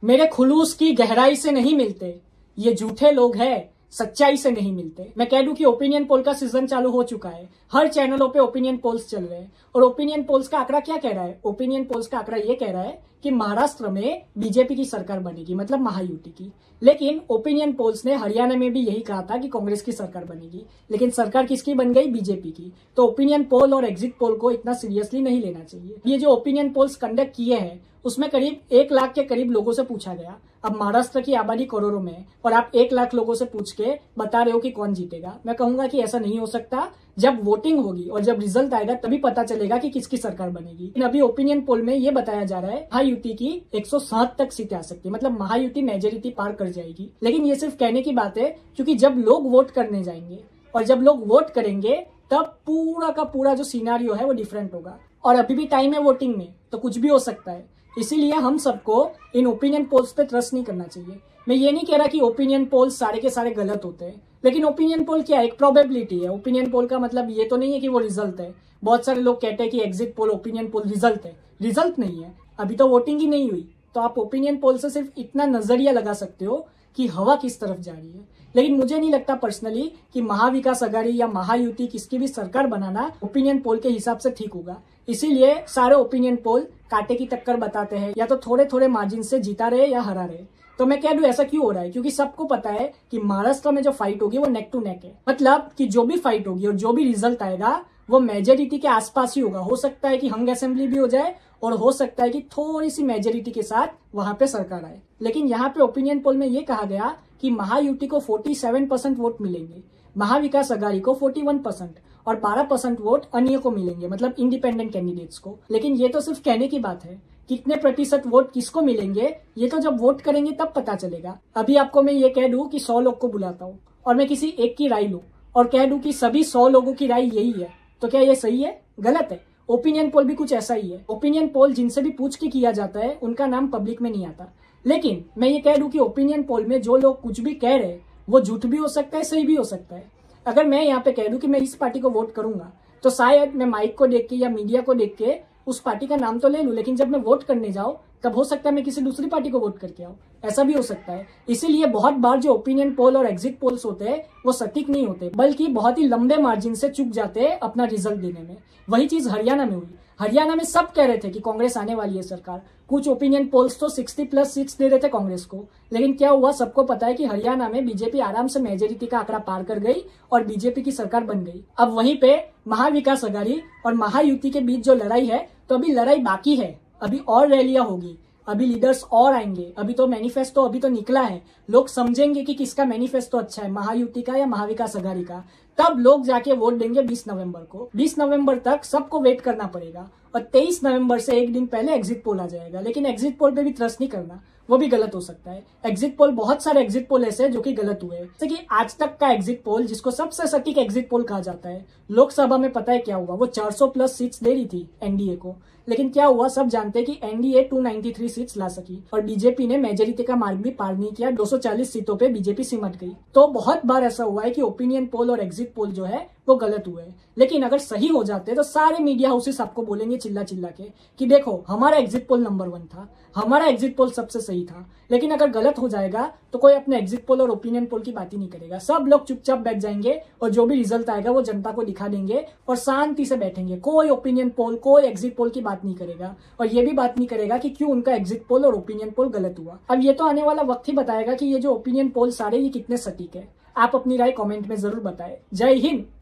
मेरे खुलूस की गहराई से नहीं मिलते, ये झूठे लोग हैं, सच्चाई से नहीं मिलते। मैं कह दूं कि ओपिनियन पोल का सीजन चालू हो चुका है। हर चैनलों पे ओपिनियन पोल्स चल रहे हैं और ओपिनियन पोल्स का आंकड़ा क्या कह रहा है? ओपिनियन पोल्स का आंकड़ा ये कह रहा है कि महाराष्ट्र में बीजेपी की सरकार बनेगी, मतलब महायुति की। लेकिन ओपिनियन पोल्स ने हरियाणा में भी यही कहा था कि कांग्रेस की सरकार बनेगी, लेकिन सरकार किसकी बन गई? बीजेपी की। तो ओपिनियन पोल और एग्जिट पोल को इतना सीरियसली नहीं लेना चाहिए। ये जो ओपिनियन पोल्स कंडक्ट किए हैं उसमें करीब 1 लाख के करीब लोगों से पूछा गया। अब महाराष्ट्र की आबादी करोड़ों में है और आप 1 लाख लोगों से पूछ के बता रहे हो कि कौन जीतेगा। मैं कहूंगा कि ऐसा नहीं हो सकता। जब वोटिंग होगी और जब रिजल्ट आएगा तभी पता चलेगा कि किसकी सरकार बनेगी। लेकिन अभी ओपिनियन पोल में ये बताया जा रहा है महायुति की 107 तक सीटें आ सकती है, मतलब महायुति मेजोरिटी पार कर जाएगी। लेकिन ये सिर्फ कहने की बात है, क्योंकि जब लोग वोट करने जाएंगे और जब लोग वोट करेंगे तब पूरा का पूरा जो सिनारियो है वो डिफरेंट होगा। और अभी भी टाइम है वोटिंग में, तो कुछ भी हो सकता है। इसीलिए हम सबको इन ओपिनियन पोल्स पे ट्रस्ट नहीं करना चाहिए। मैं ये नहीं कह रहा कि ओपिनियन पोल्स सारे के सारे गलत होते हैं, लेकिन ओपिनियन पोल क्या है? एक प्रोबेबिलिटी है। ओपिनियन पोल का मतलब ये तो नहीं है कि वो रिजल्ट है। बहुत सारे लोग कहते हैं कि exit poll opinion poll result है। रिजल्ट नहीं है, अभी तो वोटिंग ही नहीं हुई। तो आप ओपिनियन पोल से सिर्फ इतना नजरिया लगा सकते हो कि हवा किस तरफ जा रही है। लेकिन मुझे नहीं लगता पर्सनली कि महाविकास आघाड़ी या महायुति किसकी भी सरकार बनाना ओपिनियन पोल के हिसाब से ठीक होगा। इसीलिए सारे ओपिनियन पोल कांटे की टक्कर बताते हैं, या तो थोड़े थोड़े मार्जिन से जीता रहे या हरा रहे। तो मैं कह दूं ऐसा क्यों हो रहा है? क्योंकि सबको पता है कि महाराष्ट्र में जो फाइट होगी वो नेक टू नेक है। मतलब कि जो भी फाइट होगी और जो भी रिजल्ट आएगा वो मेजोरिटी के आसपास ही होगा। हो सकता है कि हंग असेंबली भी हो जाए और हो सकता है कि थोड़ी सी मेजोरिटी के साथ वहां पे सरकार आए। लेकिन यहाँ पे ओपिनियन पोल में ये कहा गया कि महायुति को 47% वोट मिलेंगे, महाविकास आघाड़ी को 41% और 12% वोट अन्य को मिलेंगे, मतलब इंडिपेंडेंट कैंडिडेट्स को। लेकिन ये तो सिर्फ कहने की बात है। कितने प्रतिशत वोट किसको मिलेंगे ये तो जब वोट करेंगे तब पता चलेगा। अभी आपको मैं ये कह दूं कि 100 लोग को बुलाता हूँ और मैं किसी एक की राय लूं और कह दूं कि सभी 100 लोगों की राय यही है, तो क्या ये सही है? गलत है। ओपिनियन पोल भी कुछ ऐसा ही है। ओपिनियन पोल जिनसे भी पूछ के किया जाता है उनका नाम पब्लिक में नहीं आता। लेकिन मैं ये कह दूं कि ओपिनियन पोल में जो लोग कुछ भी कह रहे हैं वो झूठ भी हो सकता है, सही भी हो सकता है। अगर मैं यहाँ पे कह दूं कि मैं इस पार्टी को वोट करूंगा तो शायद मैं माइक को देख के या मीडिया को देख के उस पार्टी का नाम तो ले लूं, लेकिन जब मैं वोट करने जाऊं तब हो सकता है मैं किसी दूसरी पार्टी को वोट करके आऊं। ऐसा भी हो सकता है। इसीलिए बहुत बार जो ओपिनियन पोल और एग्जिट पोल्स होते हैं वो सटीक नहीं होते, बल्कि बहुत ही लंबे मार्जिन से चूक जाते हैं अपना रिजल्ट देने में। वही चीज हरियाणा में हुई। हरियाणा में सब कह रहे थे कि कांग्रेस आने वाली है सरकार। कुछ ओपिनियन पोल्स तो 60+ सीट्स दे रहे थे कांग्रेस को। लेकिन क्या हुआ? सबको पता है कि हरियाणा में बीजेपी आराम से मेजोरिटी का आंकड़ा पार कर गई और बीजेपी की सरकार बन गई। अब वहीं पे महाविकास आघाड़ी और महायुति के बीच जो लड़ाई है, तो अभी लड़ाई बाकी है। अभी और रैलियां होगी, अभी लीडर्स और आएंगे। अभी तो मैनिफेस्टो अभी तो निकला है। लोग समझेंगे कि किसका मैनिफेस्टो अच्छा है, महायुति का या महाविकास आघाड़ी का। तब लोग जाके वोट देंगे 20 नवंबर को। 20 नवंबर तक सबको वेट करना पड़ेगा और 23 नवंबर से एक दिन पहले एग्जिट पोल आ जाएगा। लेकिन एग्जिट पोल पे भी ट्रस्ट नहीं करना, वो भी गलत हो सकता है। एग्जिट पोल, बहुत सारे एग्जिट पोल ऐसे जो कि गलत हुए। जैसे कि आज तक का एग्जिट पोल, जिसको सबसे सटीक एग्जिट पोल कहा जाता है, लोकसभा में पता है क्या हुआ? वो 400+ सीट्स दे रही थी एनडीए को। लेकिन क्या हुआ? सब जानते हैं कि एनडीए 293 सीट्स ला सकी और बीजेपी ने मेजोरिटी का मार्ग भी पार नहीं किया। 240 सीटों पे बीजेपी सिमट गई। तो बहुत बार ऐसा हुआ है कि ओपिनियन पोल और एग्जिट पोल जो है वो गलत हुए हैं। लेकिन अगर सही हो जाते तो सारे मीडिया हाउसेस आपको बोलेंगे चिल्ला चिल्ला के कि देखो हमारा एग्जिट पोल नंबर 1 था, हमारा एग्जिट पोल सबसे सही था। लेकिन अगर गलत हो जाएगा तो कोई अपने एग्जिट पोल और ओपिनियन पोल की बात ही नहीं करेगा। सब लोग चुपचाप बैठ जाएंगे और जो भी रिजल्ट आएगा वो जनता को दिखा देंगे और शांति से बैठेंगे। कोई ओपिनियन पोल, कोई एग्जिट पोल की बात नहीं करेगा और ये भी बात नहीं करेगा कि क्यों उनका एग्जिट पोल और ओपिनियन पोल गलत हुआ। अब ये तो आने वाला वक्त ही बताएगा कि ये जो ओपिनियन पोल सारे ये कितने सटीक है। आप अपनी राय कमेंट में जरूर बताएं। जय हिंद।